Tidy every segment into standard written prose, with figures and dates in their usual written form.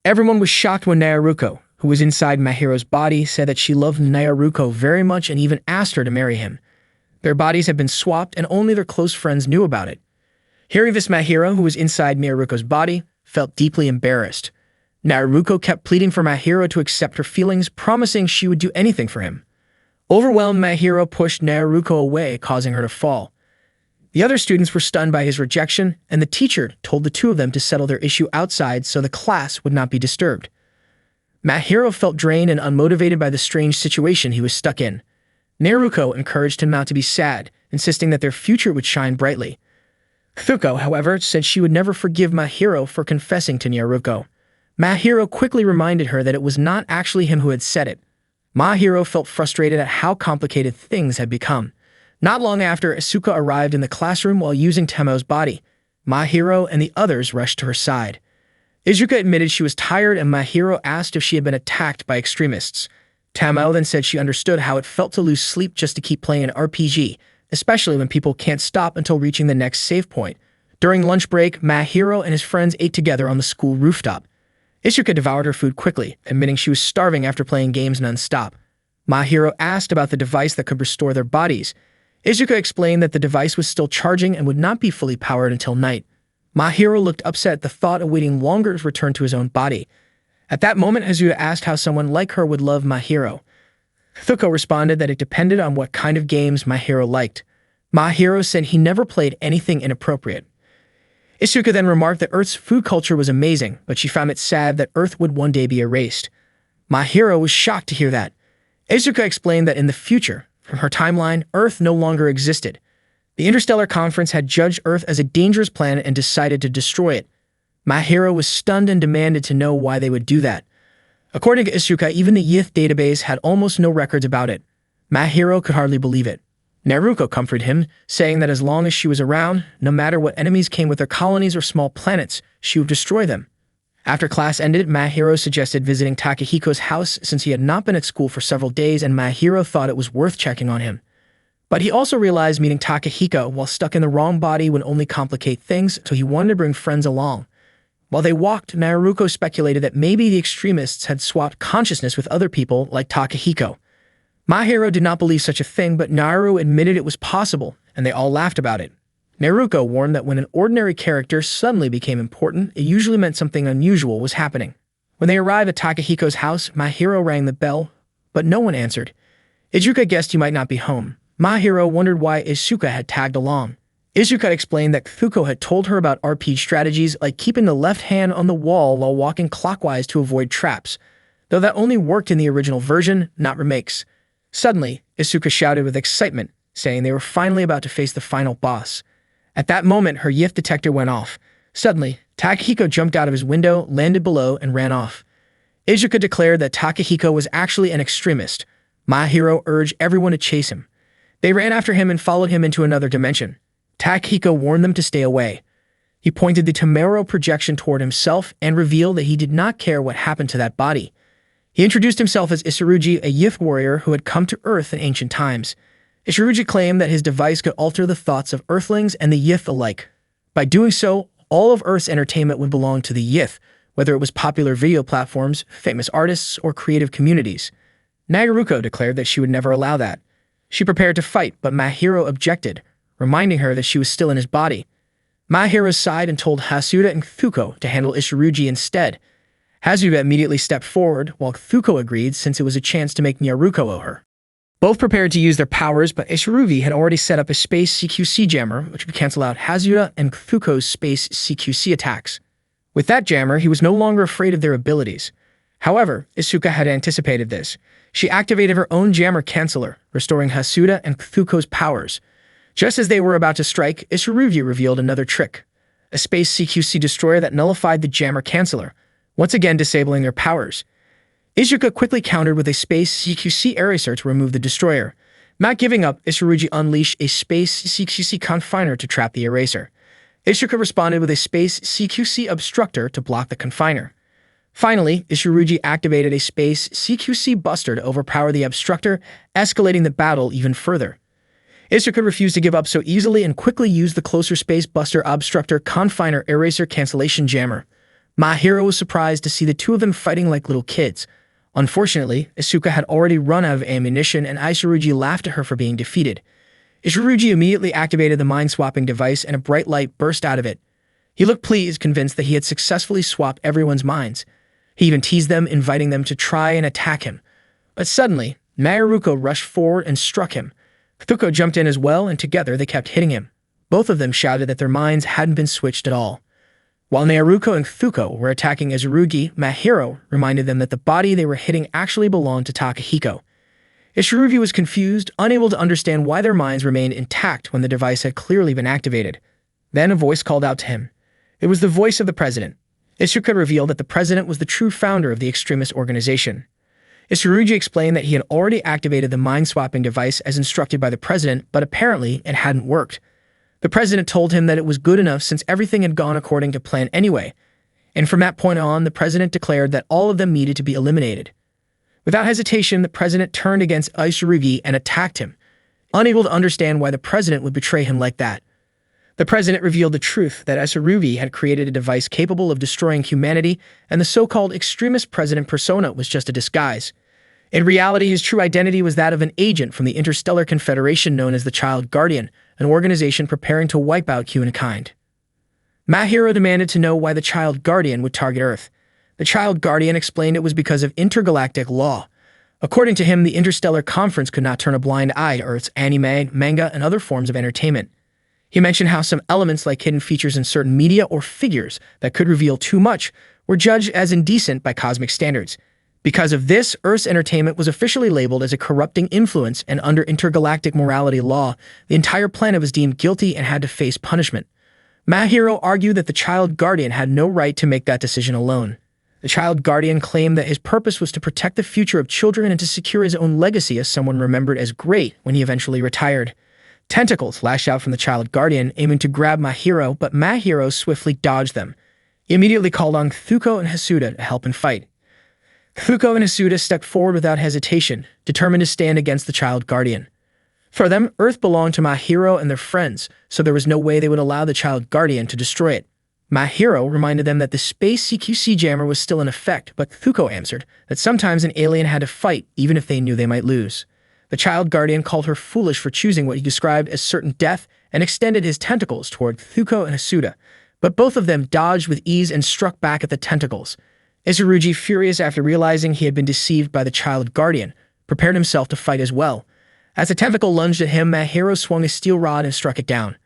Everyone was shocked when Naruko, who was inside Mahiro's body, said that she loved Naruko very much and even asked her to marry him. Their bodies had been swapped and only their close friends knew about it. Hearing this, Mahiro, who was inside Naruko's body, felt deeply embarrassed. Naruko kept pleading for Mahiro to accept her feelings, promising she would do anything for him. Overwhelmed, Mahiro pushed Naruko away, causing her to fall. The other students were stunned by his rejection, and the teacher told the two of them to settle their issue outside so the class would not be disturbed. Mahiro felt drained and unmotivated by the strange situation he was stuck in. Naruko encouraged him not to be sad, insisting that their future would shine brightly. Thuko, however, said she would never forgive Mahiro for confessing to Naruko. Mahiro quickly reminded her that it was not actually him who had said it. Mahiro felt frustrated at how complicated things had become. Not long after, Asuka arrived in the classroom while using Temo's body. Mahiro and the others rushed to her side. Izuka admitted she was tired and Mahiro asked if she had been attacked by extremists. Tamo then said she understood how it felt to lose sleep just to keep playing an RPG, especially when people can't stop until reaching the next save point. During lunch break, Mahiro and his friends ate together on the school rooftop. Izuka devoured her food quickly, admitting she was starving after playing games non-stop. Mahiro asked about the device that could restore their bodies. Izuka explained that the device was still charging and would not be fully powered until night. Mahiro looked upset at the thought of waiting longer to return to his own body. At that moment, Hazuya asked how someone like her would love Mahiro. Thuko responded that it depended on what kind of games Mahiro liked. Mahiro said he never played anything inappropriate. Izuka then remarked that Earth's food culture was amazing, but she found it sad that Earth would one day be erased. Mahiro was shocked to hear that. Izuka explained that in the future, from her timeline, Earth no longer existed. The Interstellar Conference had judged Earth as a dangerous planet and decided to destroy it. Mahiro was stunned and demanded to know why they would do that. According to Izuka, even the Yith database had almost no records about it. Mahiro could hardly believe it. Naruko comforted him, saying that as long as she was around, no matter what enemies came with their colonies or small planets, she would destroy them. After class ended, Mahiro suggested visiting Takahiko's house since he had not been at school for several days and Mahiro thought it was worth checking on him. But he also realized meeting Takahiko while stuck in the wrong body would only complicate things, so he wanted to bring friends along. While they walked, Naruko speculated that maybe the extremists had swapped consciousness with other people like Takahiko. Mahiro did not believe such a thing, but Naru admitted it was possible, and they all laughed about it. Naruko warned that when an ordinary character suddenly became important, it usually meant something unusual was happening. When they arrived at Takahiko's house, Mahiro rang the bell, but no one answered. Izuka guessed he might not be home. Mahiro wondered why Izuka had tagged along. Izuka explained that Thuko had told her about RPG strategies like keeping the left hand on the wall while walking clockwise to avoid traps, though that only worked in the original version, not remakes. Suddenly, Izuka shouted with excitement, saying they were finally about to face the final boss. At that moment, her Yith detector went off. Suddenly, Takahiko jumped out of his window, landed below, and ran off. Izuka declared that Takahiko was actually an extremist. Mahiro urged everyone to chase him. They ran after him and followed him into another dimension. Takahiko warned them to stay away. He pointed the Tomero projection toward himself and revealed that he did not care what happened to that body. He introduced himself as Isurugi, a Yith warrior who had come to Earth in ancient times. Isurugi claimed that his device could alter the thoughts of Earthlings and the Yith alike. By doing so, all of Earth's entertainment would belong to the Yith, whether it was popular video platforms, famous artists, or creative communities. Naruko declared that she would never allow that. She prepared to fight, but Mahiro objected, reminding her that she was still in his body. Mahiro sighed and told Hasuda and Thuko to handle Isurugi instead. Hasuda immediately stepped forward, while Thuko agreed since it was a chance to make Naruko owe her. Both prepared to use their powers, but Isurugi had already set up a space CQC jammer, which would cancel out Hasuda and Thuko's space CQC attacks. With that jammer, he was no longer afraid of their abilities. However, Izuka had anticipated this. She activated her own jammer canceller, restoring Hasuda and Thuko's powers. Just as they were about to strike, Isurugi revealed another trick. A space CQC destroyer that nullified the jammer canceller, once again disabling their powers. Izuka quickly countered with a space CQC eraser to remove the destroyer. Not giving up, Isurugi unleashed a space CQC confiner to trap the eraser. Izuka responded with a space CQC obstructor to block the confiner. Finally, Isurugi activated a space CQC buster to overpower the obstructor, escalating the battle even further. Izuka refused to give up so easily and quickly used the closer space buster obstructor confiner eraser cancellation jammer. Mahiro was surprised to see the two of them fighting like little kids. Unfortunately, Asuka had already run out of ammunition and Isurugi laughed at her for being defeated. Isurugi immediately activated the mind-swapping device and a bright light burst out of it. He looked pleased, convinced that he had successfully swapped everyone's minds. He even teased them, inviting them to try and attack him. But suddenly, Naruko rushed forward and struck him. Thuko jumped in as well, and together they kept hitting him. Both of them shouted that their minds hadn't been switched at all. While Naruko and Thuko were attacking Isurugi, Mahiro reminded them that the body they were hitting actually belonged to Takahiko. Isurugi was confused, unable to understand why their minds remained intact when the device had clearly been activated. Then a voice called out to him. It was the voice of the president. Isuka revealed that the president was the true founder of the extremist organization. Isurugi explained that he had already activated the mind-swapping device as instructed by the president, but apparently it hadn't worked. The president told him that it was good enough since everything had gone according to plan anyway, and from that point on, the president declared that all of them needed to be eliminated. Without hesitation, the president turned against Isurugi and attacked him, unable to understand why the president would betray him like that. The president revealed the truth that Isurugi had created a device capable of destroying humanity, and the so-called extremist president persona was just a disguise. In reality, his true identity was that of an agent from the Interstellar Confederation known as the Child Guardian, an organization preparing to wipe out humankind. Mahiro demanded to know why the Child Guardian would target Earth. The Child Guardian explained it was because of intergalactic law. According to him, the Interstellar Conference could not turn a blind eye to Earth's anime, manga, and other forms of entertainment. He mentioned how some elements like hidden features in certain media or figures that could reveal too much were judged as indecent by cosmic standards. Because of this, Earth's entertainment was officially labeled as a corrupting influence, and under intergalactic morality law, the entire planet was deemed guilty and had to face punishment. Mahiro argued that the Child Guardian had no right to make that decision alone. The Child Guardian claimed that his purpose was to protect the future of children and to secure his own legacy as someone remembered as great when he eventually retired. Tentacles lashed out from the Child Guardian, aiming to grab Mahiro, but Mahiro swiftly dodged them. He immediately called on Thuko and Hasuda to help him fight. Thuko and Hasuda stepped forward without hesitation, determined to stand against the Child Guardian. For them, Earth belonged to Mahiro and their friends, so there was no way they would allow the Child Guardian to destroy it. Mahiro reminded them that the space CQC jammer was still in effect, but Thuko answered that sometimes an alien had to fight even if they knew they might lose. The Child Guardian called her foolish for choosing what he described as certain death and extended his tentacles toward Thuko and Hasuda, but both of them dodged with ease and struck back at the tentacles. Isurugi, furious after realizing he had been deceived by the Child Guardian, prepared himself to fight as well. As the tentacle lunged at him, Mahiro swung his steel rod and struck it down.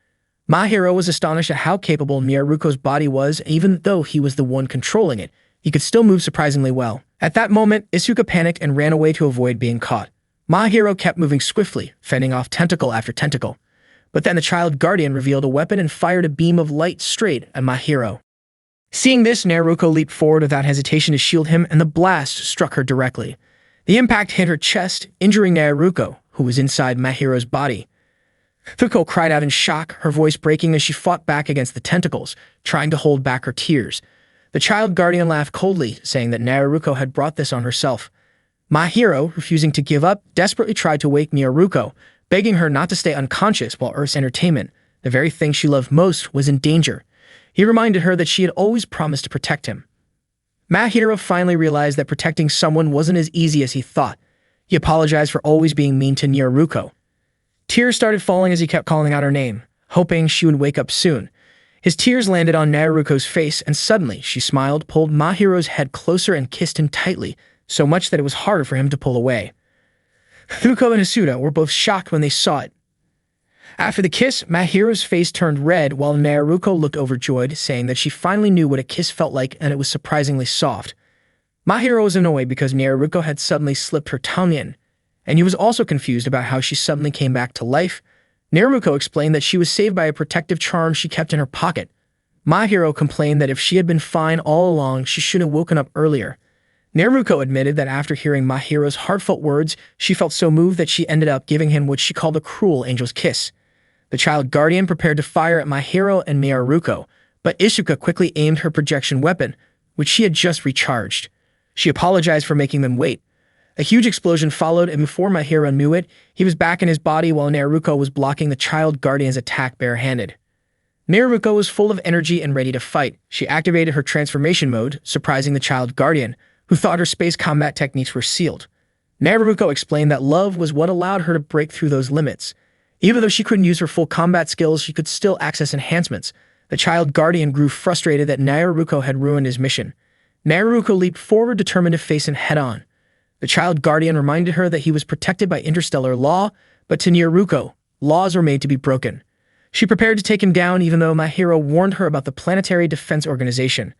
Mahiro was astonished at how capable Naruko's body was, and even though he was the one controlling it, he could still move surprisingly well. At that moment, Isuka panicked and ran away to avoid being caught. Mahiro kept moving swiftly, fending off tentacle after tentacle. But then the Child Guardian revealed a weapon and fired a beam of light straight at Mahiro. Seeing this, Naruko leaped forward without hesitation to shield him, and the blast struck her directly. The impact hit her chest, injuring Naruko, who was inside Mahiro's body. Thuko cried out in shock, her voice breaking as she fought back against the tentacles, trying to hold back her tears. The Child Guardian laughed coldly, saying that Naruko had brought this on herself. Mahiro, refusing to give up, desperately tried to wake Naruko, begging her not to stay unconscious while Earth's entertainment, the very thing she loved most, was in danger. He reminded her that she had always promised to protect him. Mahiro finally realized that protecting someone wasn't as easy as he thought. He apologized for always being mean to Naruko. Tears started falling as he kept calling out her name, hoping she would wake up soon. His tears landed on Naruko's face, and suddenly she smiled, pulled Mahiro's head closer, and kissed him tightly, so much that it was harder for him to pull away. Thuko and Hasuda were both shocked when they saw it. After the kiss, Mahiro's face turned red while Naruko looked overjoyed, saying that she finally knew what a kiss felt like and it was surprisingly soft. Mahiro was annoyed because Naruko had suddenly slipped her tongue in, and he was also confused about how she suddenly came back to life. Naruko explained that she was saved by a protective charm she kept in her pocket. Mahiro complained that if she had been fine all along, she should have woken up earlier. Naruko admitted that after hearing Mahiro's heartfelt words, she felt so moved that she ended up giving him what she called a cruel angel's kiss. The Child Guardian prepared to fire at Mahiro and Naruko, but Isuka quickly aimed her projection weapon, which she had just recharged. She apologized for making them wait. A huge explosion followed, and before Mahiro knew it, he was back in his body while Naruko was blocking the Child Guardian's attack barehanded. Naruko was full of energy and ready to fight. She activated her transformation mode, surprising the child guardian, who thought her space combat techniques were sealed. Naruko explained that love was what allowed her to break through those limits. Even though she couldn't use her full combat skills, she could still access enhancements. The child guardian grew frustrated that Naruko had ruined his mission. Naruko leaped forward, determined to face him head-on. The child guardian reminded her that he was protected by interstellar law, but to Naruko, laws were made to be broken. She prepared to take him down even though my hero warned her about the Planetary Defense Organization.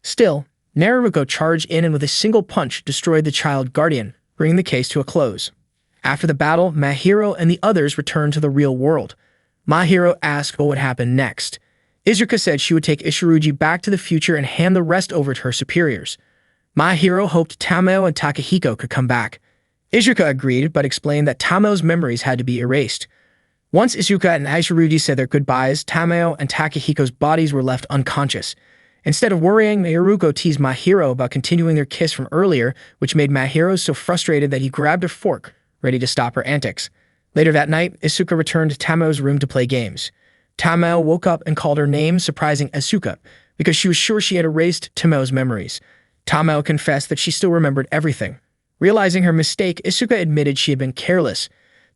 Still, Naruko charged in and with a single punch destroyed the child guardian, bringing the case to a close. After the battle, my hero and the others returned to the real world. My hero asked what would happen next. Izuka said she would take Ishiruji back to the future and hand the rest over to her superiors. My hero hoped Tamao and Takahiko could come back. Izuka agreed, but explained that Tamao's memories had to be erased. Once Izuka and Ishiruji said their goodbyes, Tamao and Takahiko's bodies were left unconscious. Instead of worrying, Naruko teased my hero about continuing their kiss from earlier, which made my hero so frustrated that he grabbed a fork, ready to stop her antics. Later that night, Asuka returned to Tamao's room to play games. Tamao woke up and called her name, surprising Asuka, because she was sure she had erased Tamao's memories. Tamao confessed that she still remembered everything. Realizing her mistake, Asuka admitted she had been careless.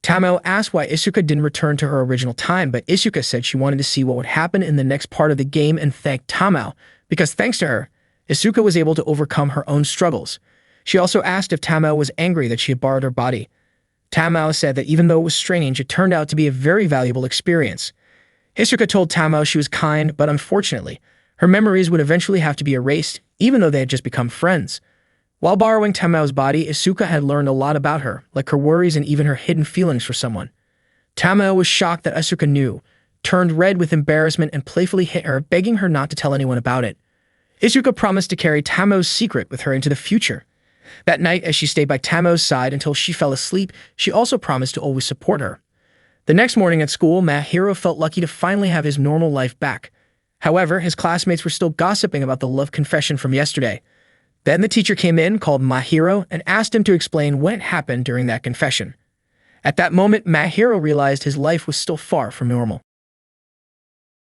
Tamao asked why Asuka didn't return to her original time, but Asuka said she wanted to see what would happen in the next part of the game and thanked Tamao, because thanks to her, Asuka was able to overcome her own struggles. She also asked if Tamao was angry that she had borrowed her body. Tamao said that even though it was strange, it turned out to be a very valuable experience. Asuka told Tamao she was kind, but unfortunately, her memories would eventually have to be erased, even though they had just become friends. While borrowing Tamao's body, Asuka had learned a lot about her, like her worries and even her hidden feelings for someone. Tamao was shocked that Asuka knew, turned red with embarrassment and playfully hit her, begging her not to tell anyone about it. Asuka promised to carry Tamao's secret with her into the future. That night, as she stayed by Tamao's side until she fell asleep, she also promised to always support her. The next morning at school, Mahiro felt lucky to finally have his normal life back. However, his classmates were still gossiping about the love confession from yesterday. Then the teacher came in, called Mahiro, and asked him to explain what happened during that confession. At that moment, Mahiro realized his life was still far from normal.